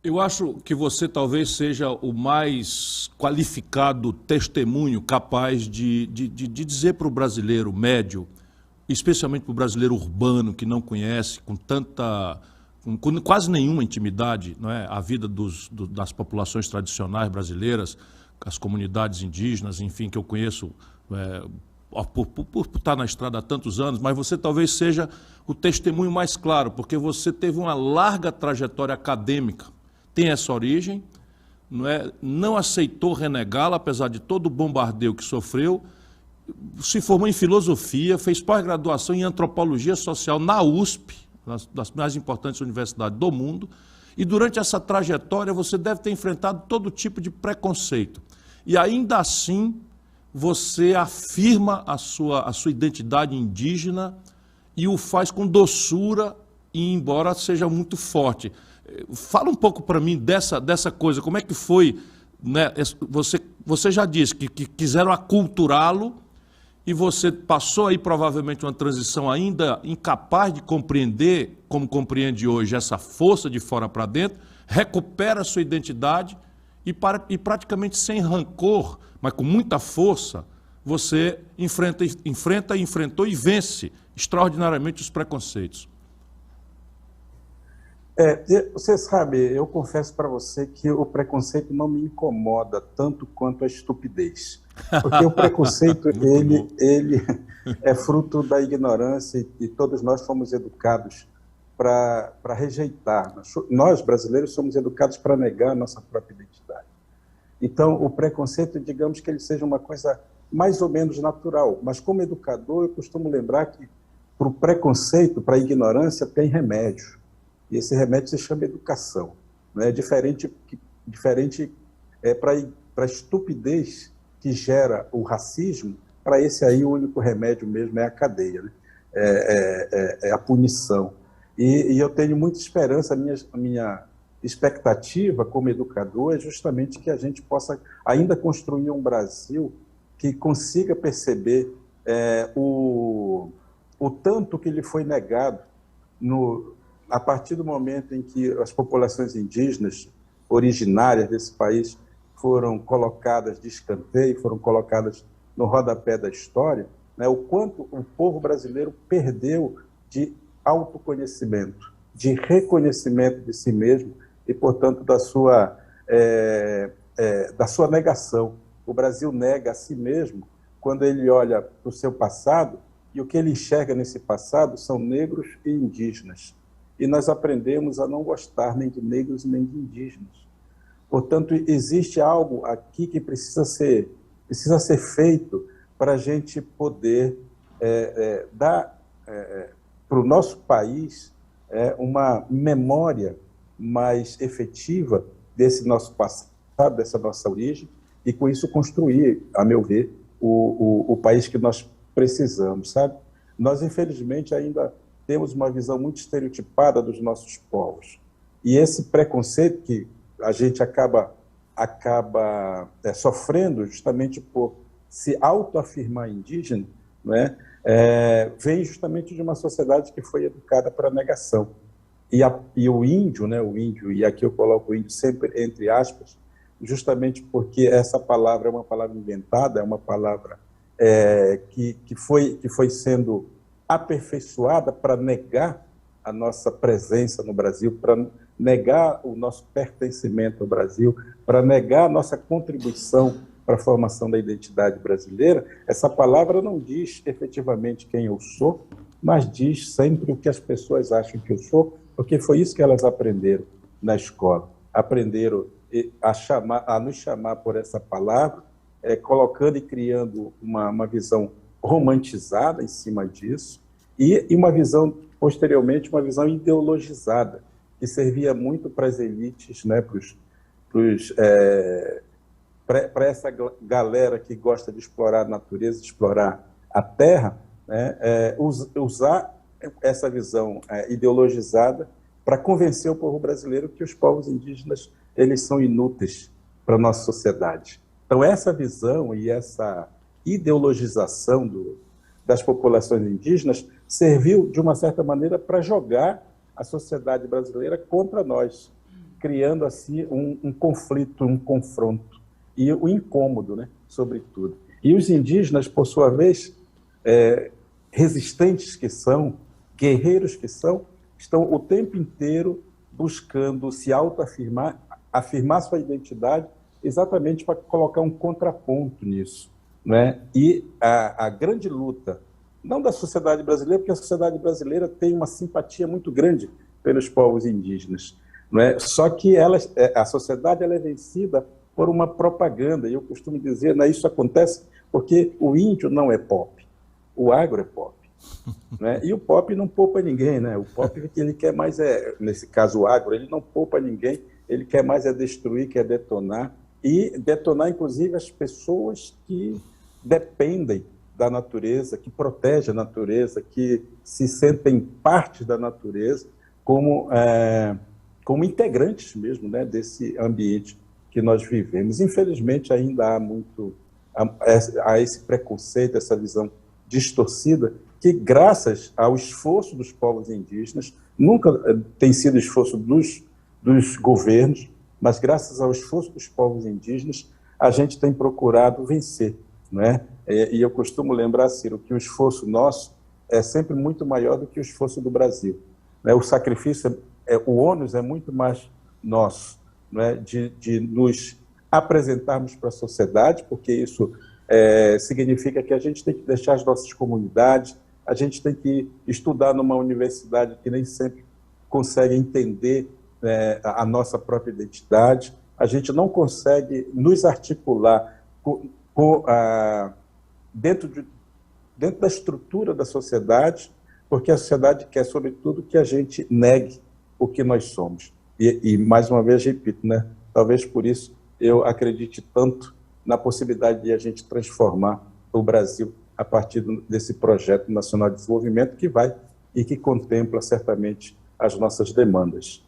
Eu acho que você talvez seja o mais qualificado testemunho capaz de dizer para o brasileiro médio, especialmente para o brasileiro urbano que não conhece com quase nenhuma intimidade, não é, a vida das populações tradicionais brasileiras, as comunidades indígenas, enfim, que eu conheço por estar na estrada há tantos anos, mas você talvez seja o testemunho mais claro, porque você teve uma larga trajetória acadêmica, tem essa origem, não aceitou renegá-la, apesar de todo o bombardeio que sofreu, se formou em filosofia, fez pós-graduação em antropologia social na USP, das mais importantes universidades do mundo, e durante essa trajetória você deve ter enfrentado todo tipo de preconceito. E ainda assim você afirma a sua identidade indígena e o faz com doçura, e embora seja muito forte. Fala um pouco para mim dessa coisa, como é que foi, né? Você já disse que quiseram aculturá-lo e você passou aí provavelmente uma transição ainda incapaz de compreender, como compreende hoje, essa força de fora para dentro, recupera a sua identidade e praticamente sem rancor, mas com muita força, você enfrentou e vence extraordinariamente os preconceitos. Você sabe, eu confesso para você que o preconceito não me incomoda tanto quanto a estupidez. Porque o preconceito, Muito bom. ele é fruto da ignorância e todos nós fomos educados para rejeitar. Nós, brasileiros, somos educados para negar a nossa própria identidade. Então, o preconceito, digamos que ele seja uma coisa mais ou menos natural, mas como educador, eu costumo lembrar que para o preconceito, para a ignorância, tem remédio. E esse remédio se chama educação. Né? Diferente para a estupidez que gera o racismo, para esse aí o único remédio mesmo é a cadeia, né? É a punição. E eu tenho muita esperança, a minha expectativa como educador é justamente que a gente possa ainda construir um Brasil que consiga perceber o tanto que lhe foi negado a partir do momento em que as populações indígenas originárias desse país foram colocadas de escanteio, foram colocadas no rodapé da história, né, o quanto o povo brasileiro perdeu de autoconhecimento, de reconhecimento de si mesmo e, portanto, da sua negação. O Brasil nega a si mesmo quando ele olha para o seu passado e o que ele enxerga nesse passado são negros e indígenas. E nós aprendemos a não gostar nem de negros nem de indígenas. Portanto, existe algo aqui que precisa ser feito para a gente poder dar para o nosso país uma memória mais efetiva desse nosso passado, dessa nossa origem, e com isso construir, a meu ver, o país que nós precisamos, sabe? Nós, infelizmente, ainda temos uma visão muito estereotipada dos nossos povos. E esse preconceito que a gente acaba sofrendo justamente por se autoafirmar indígena, né, vem justamente de uma sociedade que foi educada para a negação. E o índio, né, e aqui eu coloco o índio sempre entre aspas, justamente porque essa palavra é uma palavra inventada, é uma palavra que foi sendo aperfeiçoada para negar a nossa presença no Brasil, para negar o nosso pertencimento ao Brasil, para negar a nossa contribuição para a formação da identidade brasileira. Essa palavra não diz efetivamente quem eu sou, mas diz sempre o que as pessoas acham que eu sou, porque foi isso que elas aprenderam na escola. Aprenderam a nos chamar por essa palavra, colocando e criando uma visão romantizada em cima disso, e uma visão, posteriormente, uma visão ideologizada, que servia muito para as elites, né, para essa galera que gosta de explorar a natureza, de explorar a terra, né, usar essa visão ideologizada para convencer o povo brasileiro que os povos indígenas eles são inúteis para a nossa sociedade. Então, essa visão e essa ideologização das populações indígenas serviu, de uma certa maneira, para jogar a sociedade brasileira contra nós. criando assim um conflito, um confronto e o incômodo, né, sobretudo. E os indígenas, por sua vez, resistentes que são, guerreiros que são, estão o tempo inteiro buscando se autoafirmar, afirmar sua identidade, exatamente para colocar um contraponto nisso, né? E a grande luta, não da sociedade brasileira, porque a sociedade brasileira tem uma simpatia muito grande pelos povos indígenas, não é? Só que a sociedade ela é vencida por uma propaganda, e eu costumo dizer, né, isso acontece porque o índio não é pop, o agro é pop. Né? E o pop não poupa ninguém, né? O pop ele quer mais, nesse caso o agro, ele não poupa ninguém, ele quer mais destruir, quer detonar, e detonar inclusive as pessoas que dependem da natureza, que protegem a natureza, que se sentem parte da natureza, como integrantes mesmo, né, desse ambiente que nós vivemos. Infelizmente ainda há muito há esse preconceito, essa visão distorcida, que graças ao esforço dos povos indígenas, nunca tem sido esforço dos governos, mas graças ao esforço dos povos indígenas, a gente tem procurado vencer, né? E eu costumo lembrar, Ciro, que o esforço nosso é sempre muito maior do que o esforço do Brasil, né? O sacrifício, o ônus é muito mais nosso, né? De nos apresentarmos para a sociedade, porque isso significa que a gente tem que deixar as nossas comunidades, a gente tem que estudar numa universidade que nem sempre consegue entender a nossa própria identidade, a gente não consegue nos articular dentro da estrutura da sociedade, porque a sociedade quer, sobretudo, que a gente negue o que nós somos. E mais uma vez, repito, né? Talvez por isso eu acredite tanto na possibilidade de a gente transformar o Brasil a partir desse projeto nacional de desenvolvimento que vai e que contempla certamente as nossas demandas.